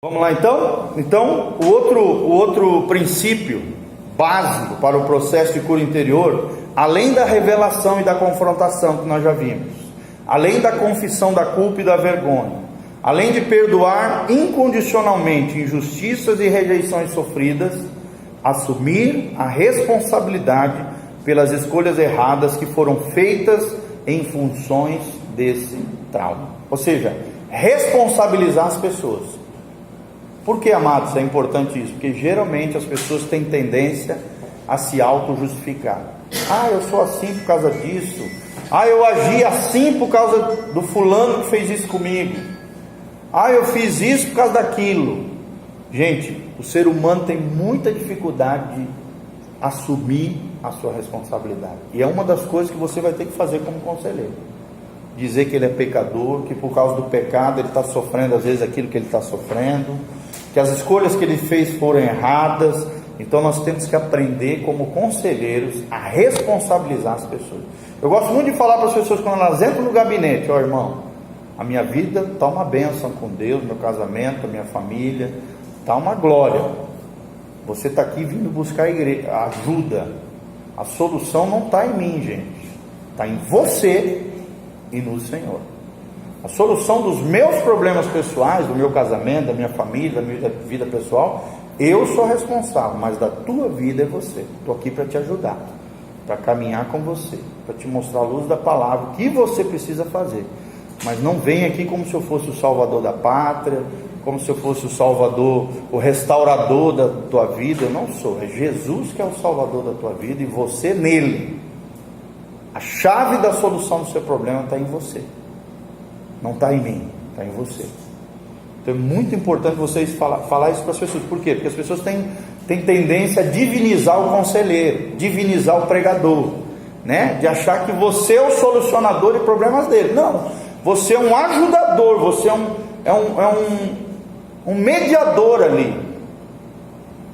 Vamos lá então? Então, o outro princípio básico para o processo de cura interior, além da revelação e da confrontação que nós já vimos, além da confissão da culpa e da vergonha, além de perdoar incondicionalmente injustiças e rejeições sofridas, assumir a responsabilidade pelas escolhas erradas que foram feitas em funções desse trauma. Ou seja, responsabilizar as pessoas. Por que, amados, é importante isso? Porque geralmente as pessoas têm tendência a se auto-justificar. Ah, eu sou assim por causa disso. Ah, eu agi assim por causa do fulano que fez isso comigo. Ah, eu fiz isso por causa daquilo. Gente, o ser humano tem muita dificuldade de assumir a sua responsabilidade. E é uma das coisas que você vai ter que fazer como conselheiro. Dizer que ele é pecador, que por causa do pecado ele está sofrendo às vezes aquilo que ele está sofrendo, que as escolhas que ele fez foram erradas. Então nós temos que aprender como conselheiros a responsabilizar as pessoas. Eu gosto muito de falar para as pessoas quando elas entram no gabinete: ó, irmão, a minha vida está uma bênção com Deus, meu casamento, a minha família, está uma glória. Você está aqui vindo buscar ajuda. A solução não está em mim, gente, está em você e no Senhor. A solução dos meus problemas pessoais, do meu casamento, da minha família, da minha vida pessoal, eu sou responsável, mas da tua vida é você. Estou aqui para te ajudar, para caminhar com você, para te mostrar a luz da palavra, o que você precisa fazer. Mas não vem aqui como se eu fosse o salvador da pátria, como se eu fosse o salvador, o restaurador da tua vida. Eu não sou, é Jesus que é o salvador da tua vida e você nele. A chave da solução do seu problema está em você, não está em mim, está em você. Então é muito importante vocês falar isso para as pessoas. Por quê? Porque as pessoas têm tendência a divinizar o conselheiro, divinizar o pregador, né? De achar que você é o solucionador de problemas dele. Não, você é um ajudador, você é um mediador ali.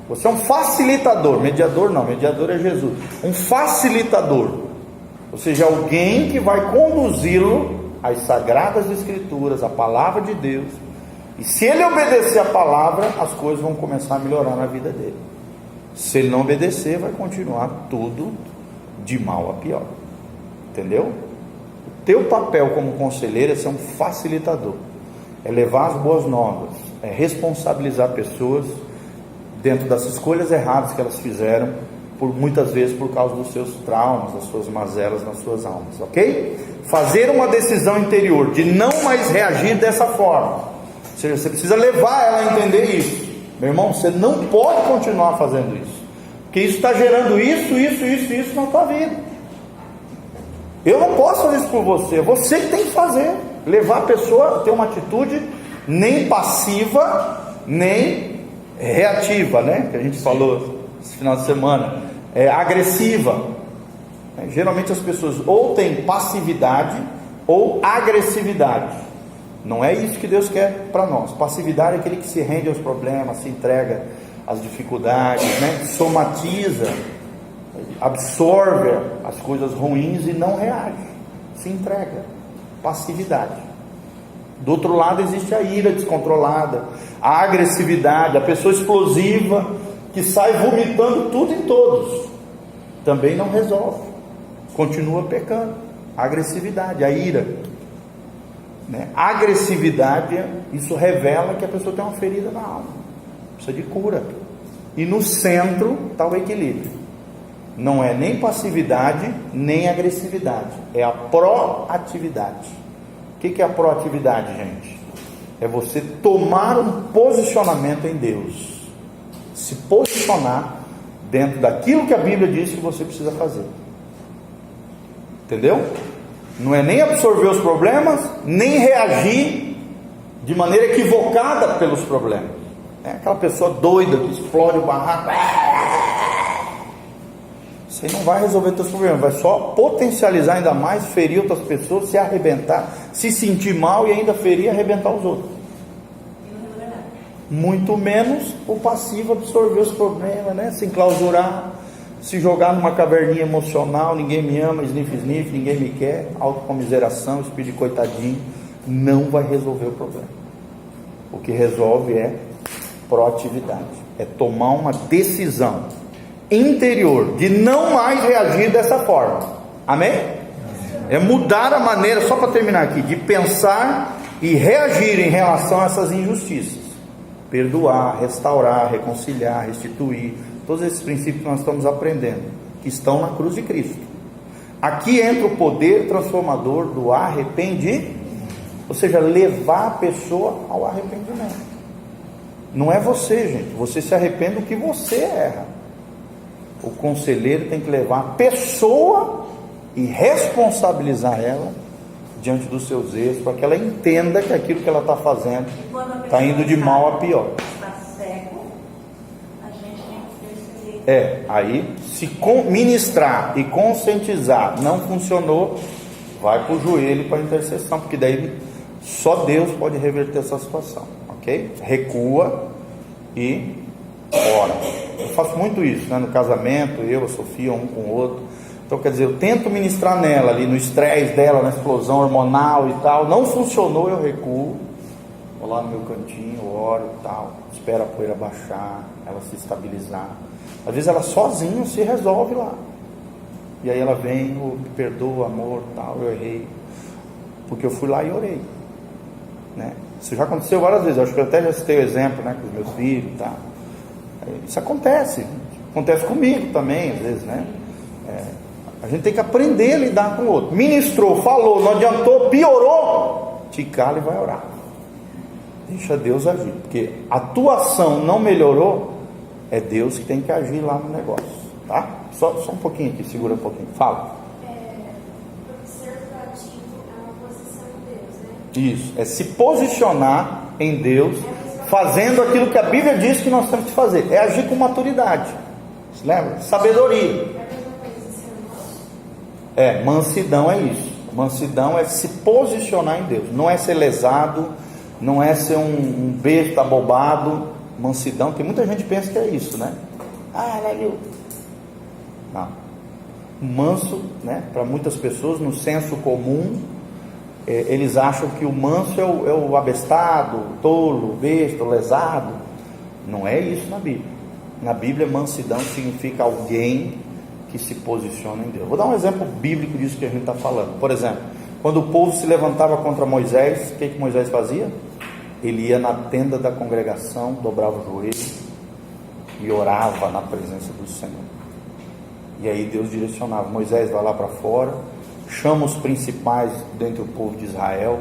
Você é um facilitador. Mediador não, mediador é Jesus. Um facilitador, ou seja, alguém que vai conduzi-lo às sagradas escrituras, a palavra de Deus. E se ele obedecer a palavra, as coisas vão começar a melhorar na vida dele. Se ele não obedecer, vai continuar tudo de mal a pior. Entendeu? O teu papel como conselheiro é ser um facilitador, é levar as boas novas, é responsabilizar pessoas dentro das escolhas erradas que elas fizeram, muitas vezes por causa dos seus traumas, das suas mazelas nas suas almas, ok? Fazer uma decisão interior de não mais reagir dessa forma. Ou seja, você precisa levar ela a entender isso. Meu irmão, você não pode continuar fazendo isso, porque isso está gerando isso na tua vida. Eu não posso fazer isso por você, é você que tem que fazer. Levar a pessoa a ter uma atitude nem passiva, nem reativa, né? Que a gente falou esse final de semana. Agressiva. Geralmente as pessoas ou têm passividade ou agressividade. Não é isso que Deus quer para nós. Passividade é aquele que se rende aos problemas, se entrega às dificuldades, né? Somatiza, absorve as coisas ruins e não reage, se entrega. Passividade. Do outro lado existe a ira descontrolada, a agressividade, a pessoa explosiva que sai vomitando tudo e todos. Também não resolve, continua pecando. A agressividade, a ira, né? A agressividade, isso revela que a pessoa tem uma ferida na alma, precisa de cura. E no centro está o equilíbrio. Não é nem passividade nem agressividade, é a proatividade. O que é a proatividade, gente? É você tomar um posicionamento em Deus, se posicionar dentro daquilo que a Bíblia diz que você precisa fazer. Entendeu? Não é nem absorver os problemas, nem reagir de maneira equivocada pelos problemas. É aquela pessoa doida que explode o barraco. Você não vai resolver os seus problemas, vai só potencializar ainda mais, ferir outras pessoas, se arrebentar, se sentir mal e ainda ferir e arrebentar os outros. Muito menos o passivo absorver os problemas, né? Se enclausurar, se jogar numa caverninha emocional, ninguém me ama, sniff, ninguém me quer, autocomiseração, espírito de coitadinho, não vai resolver o problema. O que resolve é Proatividade é tomar uma decisão interior de não mais reagir dessa forma. Amém? É mudar a maneira, só para terminar aqui, de pensar e reagir em relação a essas injustiças. Perdoar, restaurar, reconciliar, restituir. Todos esses princípios que nós estamos aprendendo, que estão na cruz de Cristo. Aqui entra o poder transformador do arrependimento, ou seja, levar a pessoa ao arrependimento. Não é você, gente. Você se arrepende do que você erra. O conselheiro tem que levar a pessoa e responsabilizar ela diante dos seus erros, para que ela entenda que aquilo que ela está fazendo está indo de mal a pior. Aí se ministrar e conscientizar não funcionou, vai para o joelho para a intercessão, porque daí só Deus pode reverter essa situação, ok? Recua e ora. Eu faço muito isso, né? No casamento, eu, a Sofia, um com o outro. Então, quer dizer, eu tento ministrar nela ali, no estresse dela, na explosão hormonal e tal. Não funcionou, eu recuo, vou lá no meu cantinho, oro e tal, espero a poeira baixar, ela se estabilizar. Às vezes ela sozinha se resolve lá, e aí ela vem, me perdoa, amor, tal, eu errei, porque eu fui lá e orei, né? Isso já aconteceu várias vezes. Eu acho que eu até já citei o exemplo, né, com os meus filhos e tal. Isso acontece comigo também, às vezes, né? A gente tem que aprender a lidar com o outro. Ministrou, falou, não adiantou, piorou, te cala e vai orar. Deixa Deus agir, porque a tua ação não melhorou, é Deus que tem que agir lá no negócio, tá? Só um pouquinho aqui, segura um pouquinho, fala. Ser proativo é uma posição em Deus, né? Isso, é se posicionar em Deus, fazendo aquilo que a Bíblia diz que nós temos que fazer, é agir com maturidade. Você lembra? Sabedoria. Mansidão é isso. Mansidão é se posicionar em Deus. Não é ser lesado, não é ser um besta abobado. Mansidão, tem muita gente que pensa que é isso, né? Não. Manso, né? Para muitas pessoas, no senso comum, eles acham que o manso é o abestado, o tolo, o besta, o lesado. Não é isso na Bíblia. Na Bíblia, mansidão significa alguém que se posiciona em Deus. Vou dar um exemplo bíblico disso que a gente está falando. Por exemplo, quando o povo se levantava contra Moisés, o que Moisés fazia? Ele ia na tenda da congregação, dobrava o joelho e orava na presença do Senhor. E aí Deus direcionava: Moisés, vai lá para fora, chama os principais dentre o povo de Israel,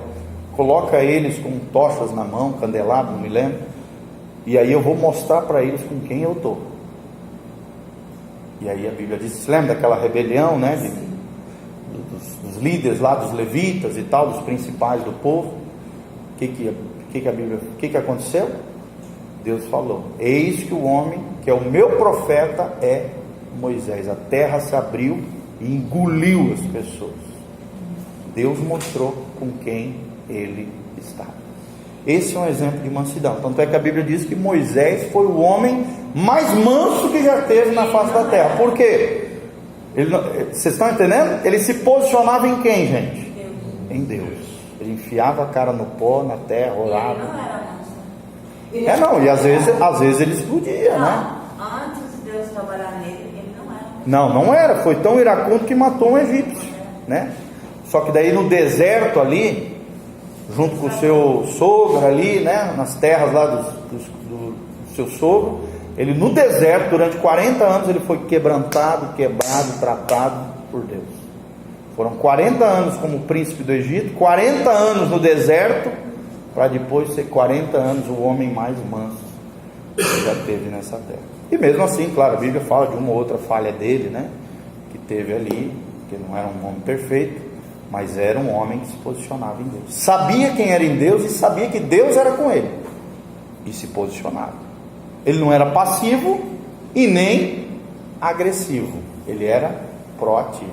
coloca eles com tochas na mão, candelabro, não me lembro, e aí eu vou mostrar para eles com quem eu estou. E aí a Bíblia diz, lembra daquela rebelião, né, dos líderes lá, dos levitas e tal, dos principais do povo? O que aconteceu? Deus falou: eis que o homem, que é o meu profeta, é Moisés. A terra se abriu e engoliu as pessoas. Deus mostrou com quem ele estava. Esse é um exemplo de mansidão. Tanto é que a Bíblia diz que Moisés foi o homem mais manso que já teve na face da terra. Por quê? Vocês estão entendendo? Ele se posicionava em quem, gente? Em Deus. Ele enfiava a cara no pó, na terra, orava. Ele não era manso. E às vezes ele explodia, né? Antes de Deus trabalhar nele, ele não era Não manso. não era. Foi tão iracundo que matou um egípcio, né? Só que daí no deserto ali, junto com o seu sogro ali, né, nas terras lá do seu sogro, ele no deserto, durante 40 anos, ele foi quebrado, tratado por Deus. Foram 40 anos como príncipe do Egito, 40 anos no deserto, para depois ser 40 anos o homem mais manso que já teve nessa terra. E mesmo assim, claro, a Bíblia fala de uma ou outra falha dele, né, que teve ali, que ele não era um homem perfeito, mas era um homem que se posicionava em Deus, sabia quem era em Deus e sabia que Deus era com ele, e se posicionava. Ele não era passivo e nem agressivo, ele era proativo.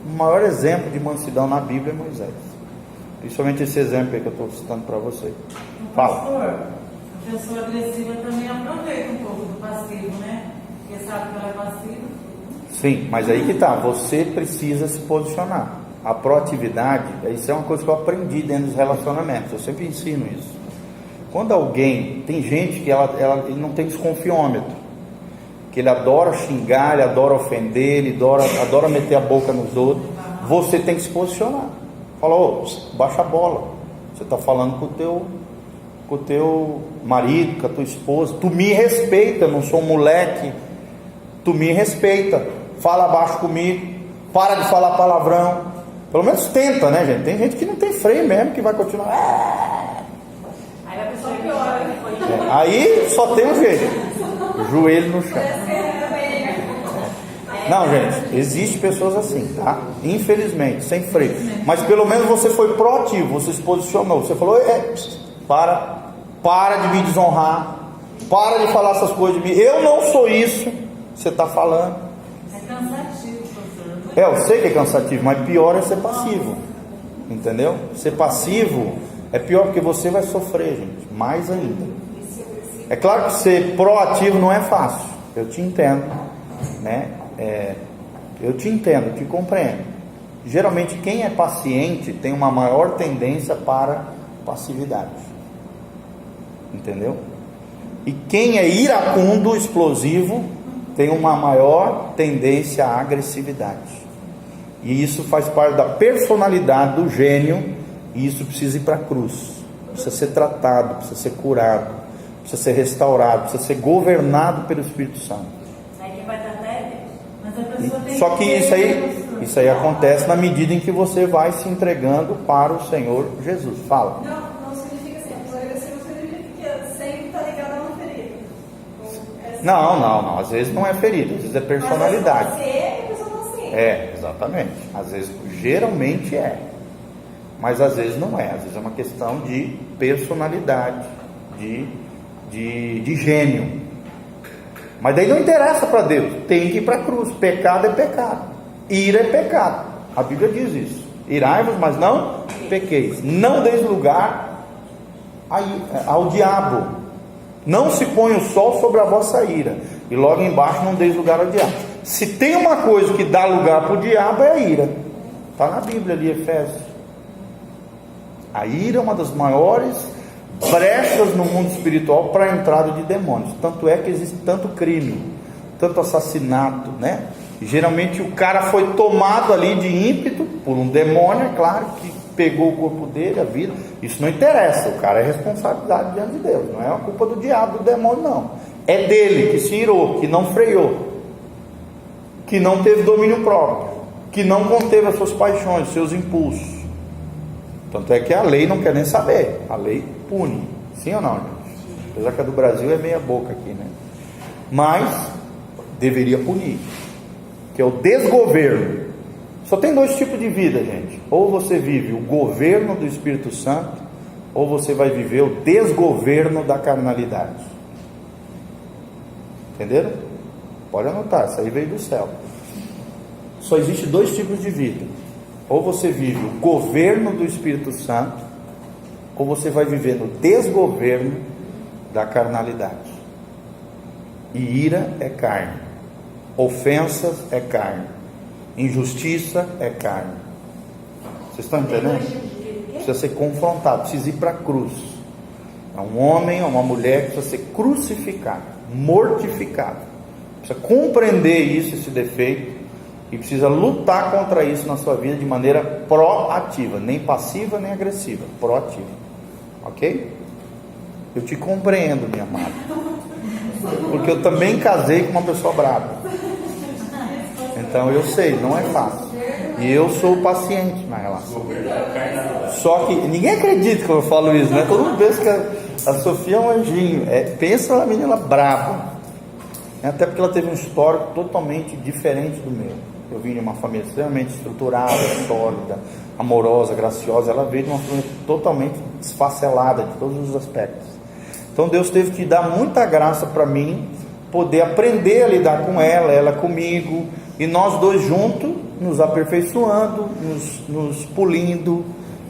O maior exemplo de mansidão na Bíblia é Moisés, principalmente esse exemplo aí que eu estou citando para você. Fala. Pastor, a pessoa agressiva também aproveita um pouco do passivo, né? Porque sabe que ela é passiva. Sim, mas aí que está, você precisa se posicionar. A proatividade, isso é uma coisa que eu aprendi dentro dos relacionamentos, eu sempre ensino isso. Quando alguém, tem gente que ele não tem desconfiômetro, que ele adora xingar, ele adora ofender, ele adora meter a boca nos outros, você tem que se posicionar. Fala, ô, baixa a bola, você está falando com o teu marido, com a tua esposa, tu me respeita, eu não sou um moleque, tu me respeita, fala baixo comigo, para de falar palavrão, pelo menos tenta, né, gente? Tem gente que não tem freio mesmo, que vai continuar. Aí a pessoa piora. Aí só tem um jeito, joelho no chão. Não, gente, existe pessoas assim, tá? Infelizmente, sem freio. Mas pelo menos você foi proativo, você se posicionou, você falou, para de me desonrar, para de falar essas coisas de mim, eu não sou isso, você está falando. É cansativo, professor. Eu sei que é cansativo, mas pior é ser passivo, entendeu? Ser passivo é pior porque você vai sofrer, gente, mais ainda. É claro que ser proativo não é fácil, eu te entendo, né? Eu te entendo, te compreendo. Geralmente quem é paciente tem uma maior tendência para passividade, entendeu? E quem é iracundo, explosivo, tem uma maior tendência à agressividade. E isso faz parte da personalidade do gênio. E isso precisa ir para a cruz, precisa ser tratado, precisa ser curado, precisa ser restaurado, precisa ser governado pelo Espírito Santo. Aí quem vai tratar é Deus. Mas a pessoa tem Só que isso aí acontece na medida em que você vai se entregando para o Senhor Jesus. Fala. Não significa assim, a pessoa agressiva significa que sempre está ligada a uma ferida. Não, às vezes não é ferida, às vezes é personalidade. Às vezes pode ser, a pessoa não sente. Exatamente. Às vezes, geralmente é. Mas às vezes não é. Às vezes é uma questão de personalidade, de gênio. Mas daí não interessa para Deus. Tem que ir para a cruz. Pecado é pecado. Ira é pecado. A Bíblia diz isso. Irai-vos, mas não pequeis. Não deis lugar ao diabo. Não se põe o sol sobre a vossa ira. E logo embaixo, não deis lugar ao diabo. Se tem uma coisa que dá lugar para o diabo, é a ira. Está na Bíblia ali, Efésios. A ira é uma das maiores brechas no mundo espiritual para a entrada de demônios. Tanto é que existe tanto crime, tanto assassinato, né? E geralmente o cara foi tomado ali de ímpeto por um demônio, é claro, que pegou o corpo dele, a vida. Isso não interessa, o cara é responsabilidade diante de Deus. Não é uma culpa do diabo, do demônio, não. É dele que se irou, que não freou, que não teve domínio próprio, que não conteve as suas paixões, seus impulsos. Tanto é que a lei não quer nem saber. A lei pune. Sim ou não, gente? Apesar que a do Brasil é meia boca aqui, né? Mas deveria punir, que é o desgoverno. Só tem dois tipos de vida, gente. Ou você vive o governo do Espírito Santo, ou você vai viver o desgoverno da carnalidade. Entenderam? Pode anotar, isso aí veio do céu. Só existe dois tipos de vida. Ou você vive o governo do Espírito Santo, ou você vai viver no desgoverno da carnalidade. E ira é carne, ofensas é carne, injustiça é carne. Vocês estão entendendo? Precisa ser confrontado, precisa ir para a cruz. É um homem, é uma mulher que precisa ser crucificado, mortificado. Precisa compreender isso, esse defeito, e precisa lutar contra isso na sua vida de maneira proativa, nem passiva nem agressiva, proativa. Ok? Eu te compreendo, minha amada, porque eu também casei com uma pessoa brava. Então eu sei, não é fácil. E eu sou paciente na relação. Só que ninguém acredita quando eu falo isso, né? Todo mundo pensa que a Sofia é um anjinho. Pensa na menina brava. Até porque ela teve um histórico totalmente diferente do meu. Eu vim de uma família extremamente estruturada, sólida, amorosa, graciosa. Ela veio de uma família totalmente desfacelada de todos os aspectos. Então Deus teve que dar muita graça para mim poder aprender a lidar com ela, ela comigo, e nós dois juntos nos aperfeiçoando, nos polindo,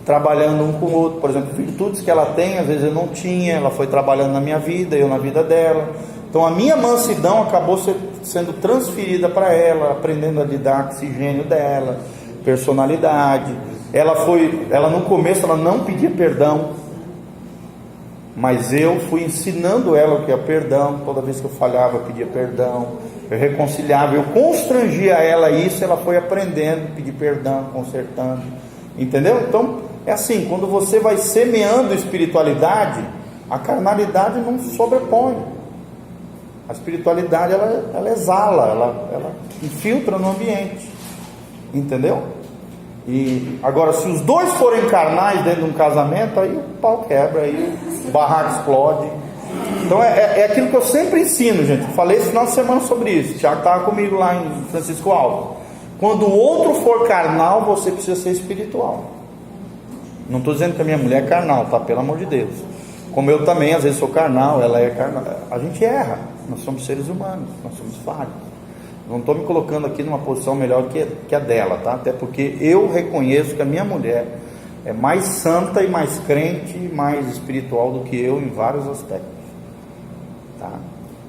trabalhando um com o outro. Por exemplo, virtudes que ela tem, às vezes eu não tinha, ela foi trabalhando na minha vida, eu na vida dela. Então a minha mansidão acabou sendo transferida para ela, aprendendo a lidar com esse gênio dela, personalidade. Ela no começo ela não pedia perdão. mas eu fui ensinando ela o que é perdão. Toda vez que eu falhava, eu pedia perdão, eu reconciliava, eu constrangia ela isso, ela foi aprendendo a pedir perdão, consertando, entendeu? Então é assim, quando você vai semeando espiritualidade, a carnalidade não sobrepõe. A espiritualidade ela exala, ela infiltra no ambiente, entendeu? E agora, se os dois forem carnais dentro de um casamento, aí o pau quebra, aí o barraco explode. Então é aquilo que eu sempre ensino, gente. Falei esse final de semana sobre isso. O Tiago estava comigo lá em Francisco Alves. Quando o outro for carnal, você precisa ser espiritual. Não estou dizendo que a minha mulher é carnal, tá? Pelo amor de Deus. Como eu também, às vezes, sou carnal, ela é carnal. A gente erra. Nós somos seres humanos, nós somos falhos. Não estou me colocando aqui numa posição melhor que a dela, tá? Até porque eu reconheço que a minha mulher é mais santa e mais crente e mais espiritual do que eu em vários aspectos, tá?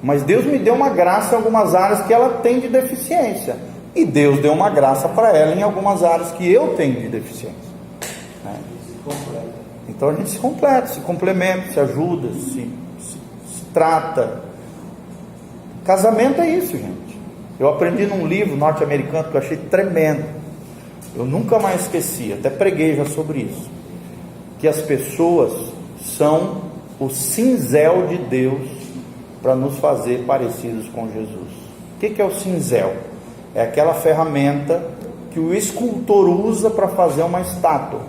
Mas Deus me deu uma graça em algumas áreas que ela tem de deficiência, e Deus deu uma graça para ela em algumas áreas que eu tenho de deficiência, né? Então a gente se completa, se complementa, se ajuda, se trata. Casamento é isso, gente. Eu aprendi num livro norte-americano que eu achei tremendo, eu nunca mais esqueci, até preguei já sobre isso, que as pessoas são o cinzel de Deus para nos fazer parecidos com Jesus. O que é o cinzel? É aquela ferramenta que o escultor usa para fazer uma estátua.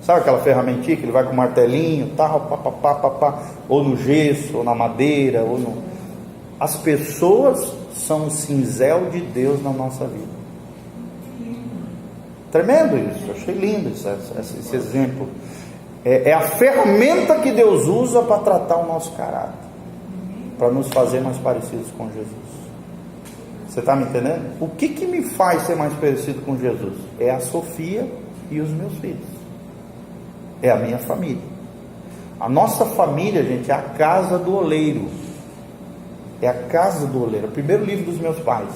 Sabe aquela ferramentinha que ele vai com o martelinho, tal, pá, ou no gesso, ou na madeira, ou no... As pessoas são o cinzel de Deus na nossa vida. Tremendo isso, eu achei lindo esse exemplo. É a ferramenta que Deus usa para tratar o nosso caráter, para nos fazer mais parecidos com Jesus. Você está me entendendo? O que me faz ser mais parecido com Jesus? É a Sofia e os meus filhos, é a minha família. A nossa família, gente, é a casa do oleiro. É a casa do oleiro. O primeiro livro dos meus pais,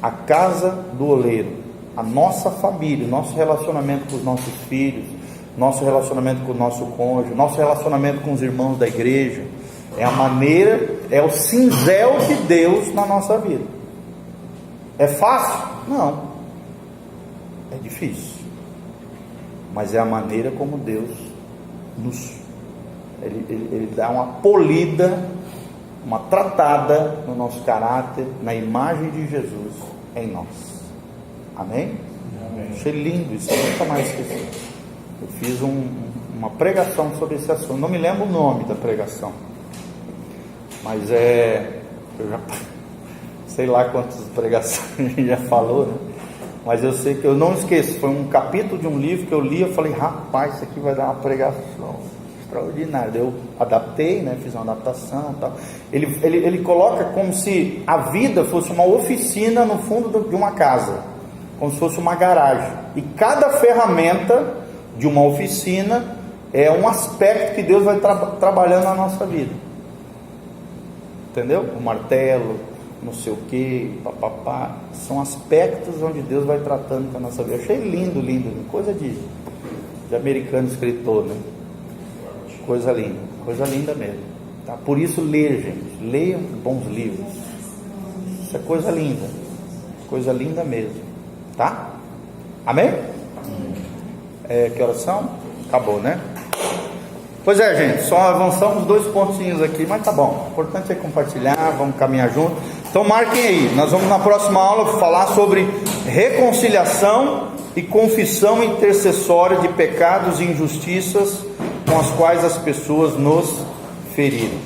a casa do oleiro. A nossa família, o nosso relacionamento com os nossos filhos, nosso relacionamento com o nosso cônjuge, nosso relacionamento com os irmãos da igreja, é a maneira, é o cinzel de Deus na nossa vida. É fácil? Não. É difícil. Mas é a maneira como Deus Ele dá uma polida, uma tratada no nosso caráter, na imagem de Jesus em nós. Amém? Amém. Achei lindo isso, eu nunca mais esqueci. Eu fiz uma pregação sobre esse assunto, não me lembro o nome da pregação, mas eu já sei lá quantas pregações a gente já falou, né? Mas eu sei que eu não esqueço, foi um capítulo de um livro que eu li, eu falei, rapaz, isso aqui vai dar uma pregação extraordinária. Eu adaptei, né? Fiz uma adaptação e tal. Ele coloca como se a vida fosse uma oficina no fundo de uma casa, como se fosse uma garagem, e cada ferramenta de uma oficina é um aspecto que Deus vai trabalhando na nossa vida, entendeu? O martelo, não sei o que, papapá, são aspectos onde Deus vai tratando com a nossa vida. Eu achei lindo, coisa de americano escritor, né? Coisa linda mesmo, tá? Por isso lê, gente, leiam bons livros, isso é coisa linda mesmo, tá? Amém? Que horas são? Acabou, né? Pois é, gente, só avançamos 2 pontinhos aqui, mas tá bom, o importante é compartilhar, vamos caminhar junto. Então marquem aí, nós vamos na próxima aula falar sobre reconciliação e confissão intercessória de pecados e injustiças com as quais as pessoas nos feriram.